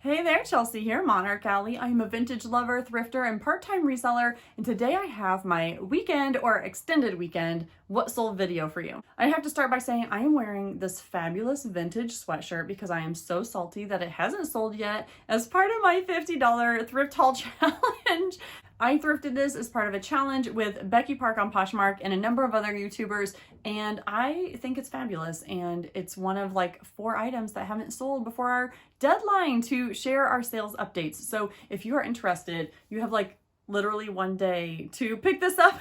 Hey there, Chelsea here, MonarchAlley. I'm a vintage lover, thrifter, and part-time reseller, and today I have my weekend or extended weekend what sold video for you. I have to start by saying I am wearing this fabulous vintage sweatshirt because I am so salty that it hasn't sold yet as part of my $50 thrift haul challenge. I thrifted this as part of a challenge with Becky Park on Poshmark and a number of other YouTubers, and I think it's fabulous, and it's one of like 4 items that haven't sold before our deadline to share our sales updates. So if you are interested, you have like literally one day to pick this up,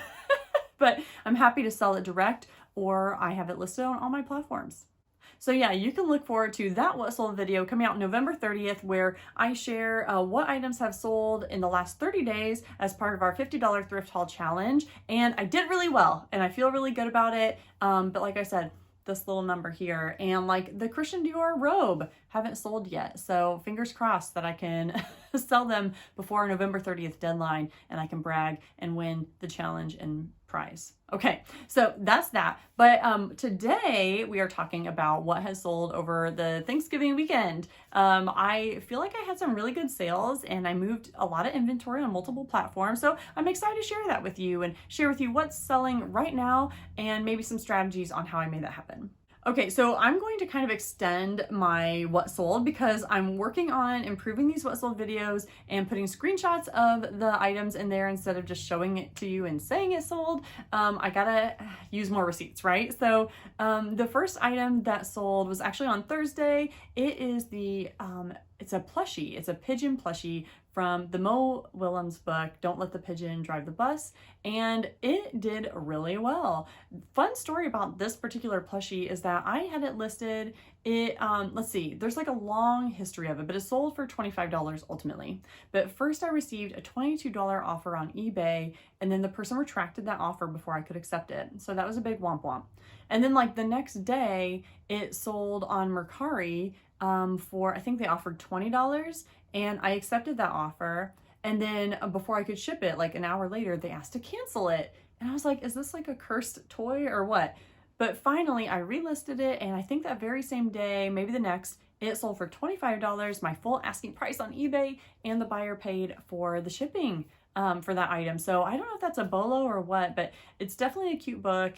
but I'm happy to sell it direct, or I have it listed on all my platforms. So yeah, you can look forward to that what sold video coming out November 30th, where I share what items have sold in the last 30 days as part of our $50 thrift haul challenge. And I did really well and I feel really good about it. But like I said, this little number here and like the Christian Dior robe haven't sold yet. So fingers crossed that I can sell them before November 30th deadline and I can brag and win the challenge and prize. Okay, so that's that. But today we are talking about what has sold over the Thanksgiving weekend. I feel like I had some really good sales and I moved a lot of inventory on multiple platforms. So I'm excited to share that with you and share with you what's selling right now and maybe some strategies on how I made that happen. Okay, so I'm going to kind of extend my what sold because I'm working on improving these what sold videos and putting screenshots of the items in there instead of just showing it to you and saying it sold. I gotta use more receipts, right? So the first item that sold was actually on Thursday. It is it's a plushie. It's a pigeon plushie from the Mo Willems book, Don't Let the Pigeon Drive the Bus, and it did really well. Fun story about this particular plushie is that I had it listed, let's see, there's like a long history of it, but it sold for $25 ultimately. But first I received a $22 offer on eBay, and then the person retracted that offer before I could accept it. So that was a big womp womp. And then like the next day, it sold on Mercari for, I think they offered $20, and I accepted that offer. And then before I could ship it, like an hour later, they asked to cancel it. And I was like, is this like a cursed toy or what? But finally I relisted it, and I think that very same day, maybe the next, it sold for $25, my full asking price on eBay, and the buyer paid for the shipping for that item. So I don't know if that's a bolo or what, but it's definitely a cute book.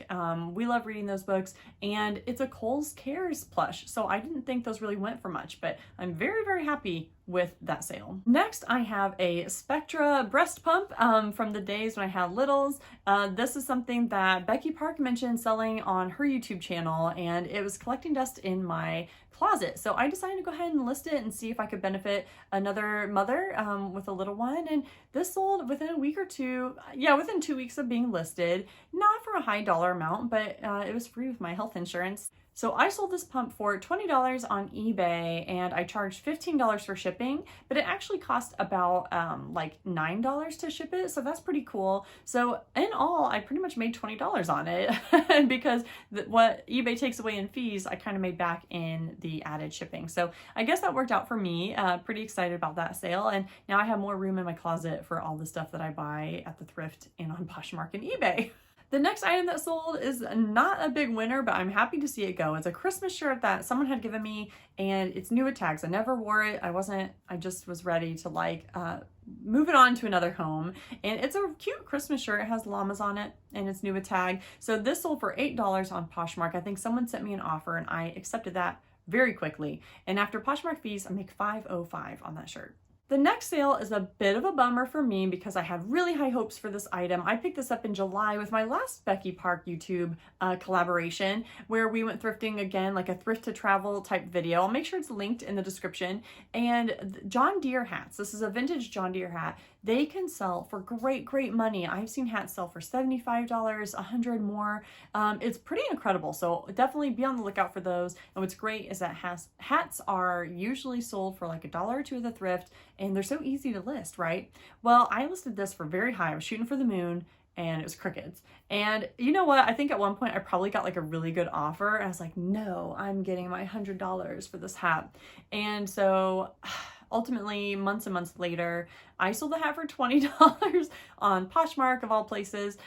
We love reading those books, and it's a Kohl's Cares plush. So I didn't think those really went for much, but I'm very, very happy with that sale. Next, I have a Spectra breast pump from the days when I had littles. This is something that Becky Park mentioned selling on her YouTube channel, and it was collecting dust in my closet. So I decided to go ahead and list it and see if I could benefit another mother with a little one. And this sold within a week or two. Yeah, within 2 weeks of being listed. Not for a high dollar amount, but it was free with my health insurance. So I sold this pump for $20 on eBay, and I charged $15 for shipping, but it actually cost about like $9 to ship it. So that's pretty cool. So in all, I pretty much made $20 on it because what eBay takes away in fees, I kind of made back in the added shipping. So I guess that worked out for me. Pretty excited about that sale. And now I have more room in my closet for all the stuff that I buy at the thrift and on Poshmark and eBay. The next item that sold is not a big winner, but I'm happy to see it go. It's a Christmas shirt that someone had given me, and it's new with tags. I never wore it. I just was ready to like move it on to another home. And it's a cute Christmas shirt. It has llamas on it, and it's new with tag. So this sold for $8 on Poshmark. I think someone sent me an offer, and I accepted that very quickly. And after Poshmark fees, I make $5.05 on that shirt. The next sale is a bit of a bummer for me because I had really high hopes for this item. I picked this up in July with my last Becky Park YouTube collaboration where we went thrifting again, like a thrift to travel type video. I'll make sure it's linked in the description. And John Deere hats. This is a vintage John Deere hat. They can sell for great, great money. I've seen hats sell for $75, $100 more. It's pretty incredible. So definitely be on the lookout for those. And what's great is that hats are usually sold for like $1 or $2 at the thrift, and they're so easy to list, right? Well, I listed this for very high. I was shooting for the moon, and it was crickets. And you know what? I think at one point I probably got like a really good offer, and I was like, no, I'm getting my $100 for this hat. And so ultimately, months and months later, I sold the hat for $20 on Poshmark of all places.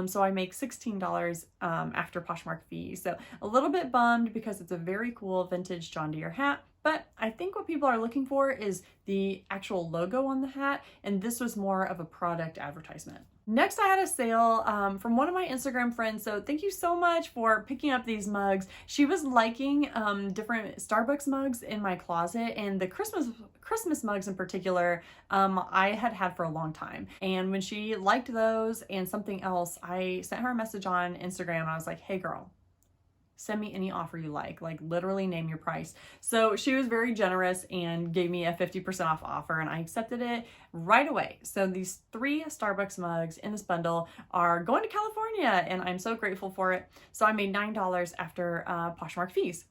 So I make $16 after Poshmark fees. So a little bit bummed because it's a very cool vintage John Deere hat, But I think what people are looking for is the actual logo on the hat, and this was more of a product advertisement. Next, I had a sale from one of my Instagram friends, so thank you so much for picking up these mugs. She was liking different Starbucks mugs in my closet, and the Christmas mugs in particular, I had for a long time. And when she liked those and something else, I sent her a message on Instagram, and I was like, hey girl, send me any offer you like literally name your price. So she was very generous and gave me a 50% off offer, and I accepted it right away. So these 3 Starbucks mugs in this bundle are going to California, and I'm so grateful for it. So I made $9 after Poshmark fees.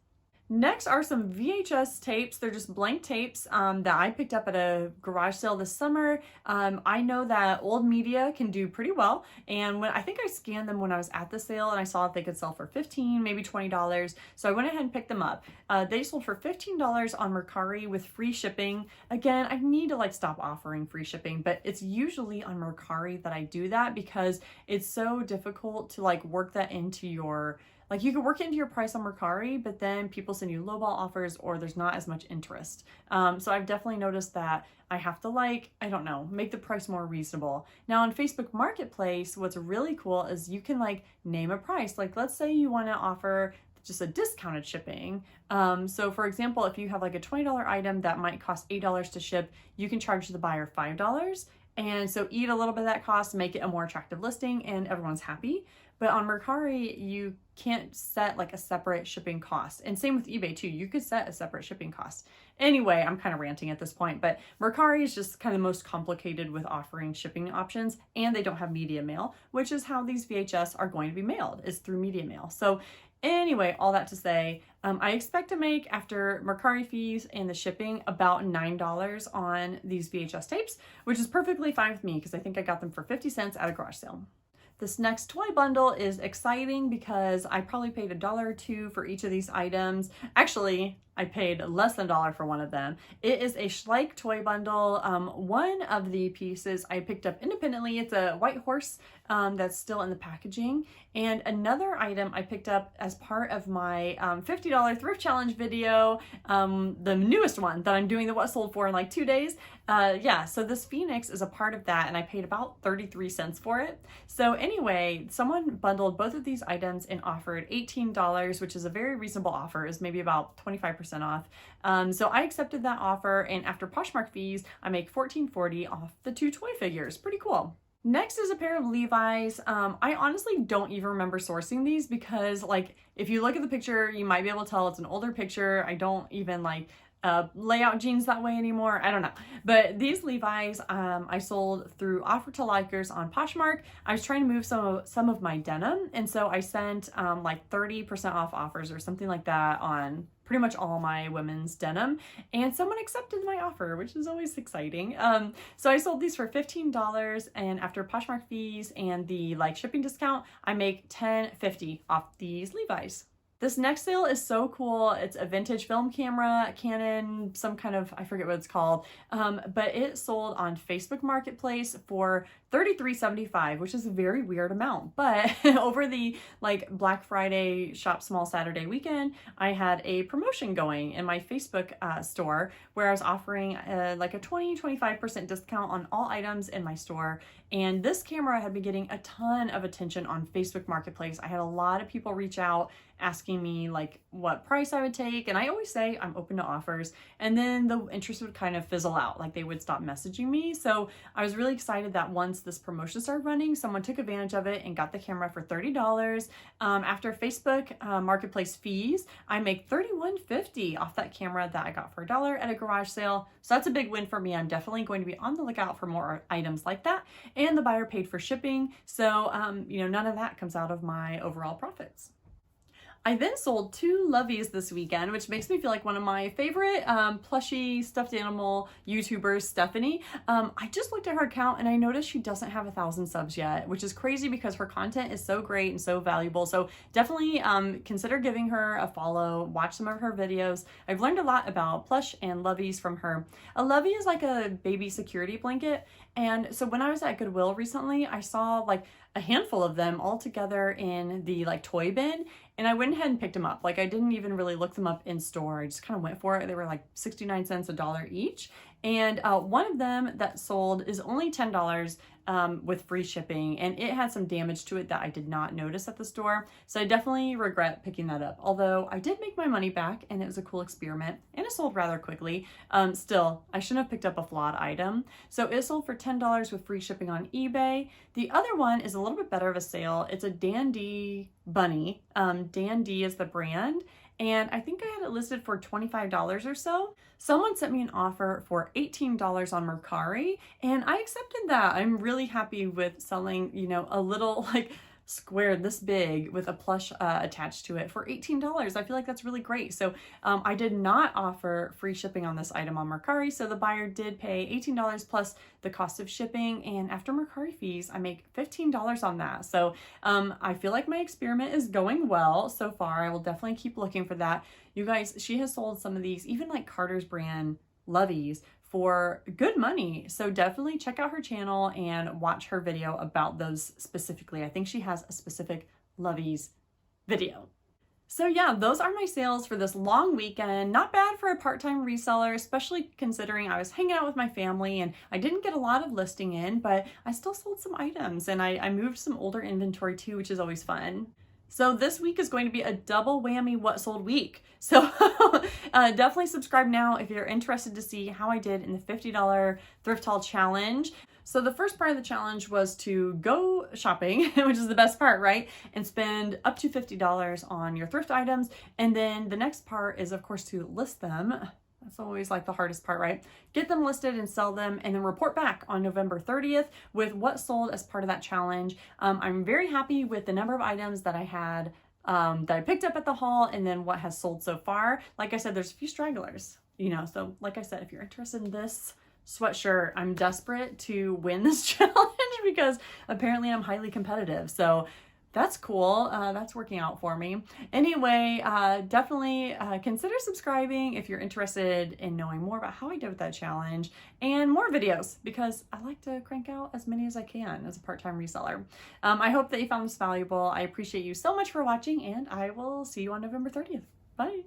Next are some VHS tapes. They're just blank tapes that I picked up at a garage sale this summer. I know that old media can do pretty well, and I think I scanned them when I was at the sale, and I saw that they could sell for $15, maybe $20. So I went ahead and picked them up. They sold for $15 on Mercari with free shipping. Again, I need to stop offering free shipping, but it's usually on Mercari that I do that because it's so difficult to work that into your you can work it into your price on Mercari, but then people send you lowball offers or there's not as much interest. So I've definitely noticed that I have to I don't know, make the price more reasonable. Now on Facebook Marketplace, what's really cool is you can name a price. Let's say you want to offer just a discounted shipping. So for example, if you have a $20 item that might cost $8 to ship, you can charge the buyer $5. And so eat a little bit of that cost, make it a more attractive listing, and everyone's happy. But on Mercari, you can't set a separate shipping cost. And same with eBay too. You could set a separate shipping cost. Anyway, I'm kind of ranting at this point, but Mercari is just kind of the most complicated with offering shipping options, and they don't have media mail, which is how these VHS are going to be mailed, is through media mail. So anyway, all that to say, I expect to make, after Mercari fees and the shipping, about $9 on these VHS tapes, which is perfectly fine with me because I think I got them for 50 cents at a garage sale. This next toy bundle is exciting because I probably paid $1 or $2 for each of these items. Actually, I paid less than $1 for one of them. It is a Schleich toy bundle. One of the pieces I picked up independently. It's a white horse that's still in the packaging. And another item I picked up as part of my $50 thrift challenge video, the newest one that I'm doing the what sold for in 2 days. Yeah, so this Phoenix is a part of that, and I paid about 33 cents for it. So anyway, someone bundled both of these items and offered $18, which is a very reasonable offer. It's maybe about 25% off. So I accepted that offer, and after Poshmark fees, I make $14.40 off the 2 toy figures. Pretty cool. Next is a pair of Levi's. I honestly don't even remember sourcing these because if you look at the picture, you might be able to tell it's an older picture. I don't even lay out jeans that way anymore. I don't know. But these Levi's I sold through Offer to Likers on Poshmark. I was trying to move some of my denim, and so I sent 30% off offers or something like that on pretty much all my women's denim, and someone accepted my offer, which is always exciting. So I sold these for $15, and after Poshmark fees and the shipping discount, I make $10.50 off these Levi's. This next sale is so cool. It's a vintage film camera, Canon, some kind of, I forget what it's called, but it sold on Facebook Marketplace for $33.75, which is a very weird amount. But over the Black Friday Shop Small Saturday weekend, I had a promotion going in my Facebook store where I was offering a 20-25% discount on all items in my store. And this camera had been getting a ton of attention on Facebook Marketplace. I had a lot of people reach out asking me what price I would take, and I always say I'm open to offers, and then the interest would kind of fizzle out, they would stop messaging me. So I was really excited that once this promotion started running, someone took advantage of it and got the camera for $30. After Facebook Marketplace fees, I make $31.50 off that camera that I got for $1 at a garage sale. So that's a big win for me. I'm definitely going to be on the lookout for more items like that, and the buyer paid for shipping, so none of that comes out of my overall profits. I then sold 2 Loveys this weekend, which makes me feel like one of my favorite plushy stuffed animal YouTubers, Stephanie. I just looked at her account and I noticed she doesn't have 1,000 subs yet, which is crazy because her content is so great and so valuable. So definitely consider giving her a follow, watch some of her videos. I've learned a lot about plush and Loveys from her. A Lovey is like a baby security blanket. And so when I was at Goodwill recently, I saw a handful of them all together in the toy bin. and I went ahead and picked them up. Like I didn't even really look them up in store. I just kind of went for it. They were like 69 cents, $1 each. And one of them that sold is only $10 with free shipping, and it had some damage to it that I did not notice at the store. So I definitely regret picking that up. Although I did make my money back and it was a cool experiment and it sold rather quickly. Still, I shouldn't have picked up a flawed item. So it sold for $10 with free shipping on eBay. The other one is a little bit better of a sale. It's a Dandy bunny. Dandy is the brand. And I think I had it listed for $25 or so. Someone sent me an offer for $18 on Mercari, and I accepted that. I'm really happy with selling, you know, a little like square this big with a plush attached to it for $18. I feel like that's really great. So I did not offer free shipping on this item on Mercari, so the buyer did pay $18 plus the cost of shipping, and after Mercari fees, I make $15 on that. So I feel like my experiment is going well so far. I will definitely keep looking for that. You guys, she has sold some of these, even like Carter's brand Loveys, for good money. So definitely check out her channel and watch her video about those specifically. I think she has a specific Loveys video. So yeah, those are my sales for this long weekend. Not bad for a part-time reseller, especially considering I was hanging out with my family and I didn't get a lot of listing in, but I still sold some items, and I moved some older inventory too, which is always fun. So this week is going to be a double whammy what sold week. So definitely subscribe now if you're interested to see how I did in the $50 thrift haul challenge. So the first part of the challenge was to go shopping, which is the best part, right? And spend up to $50 on your thrift items. And then the next part is, of course, to list them. That's always like the hardest part, right? Get them listed and sell them, and then report back on November 30th with what sold as part of that challenge. I'm very happy with the number of items that I had, that I picked up at the haul, and then what has sold so far. Like I said, there's a few stragglers, you know, so like I said, if you're interested in this sweatshirt, I'm desperate to win this challenge because apparently I'm highly competitive. So that's cool. That's working out for me. Anyway, definitely consider subscribing if you're interested in knowing more about how I did with that challenge and more videos, because I like to crank out as many as I can as a part-time reseller. I hope that you found this valuable. I appreciate you so much for watching, and I will see you on November 30th. Bye.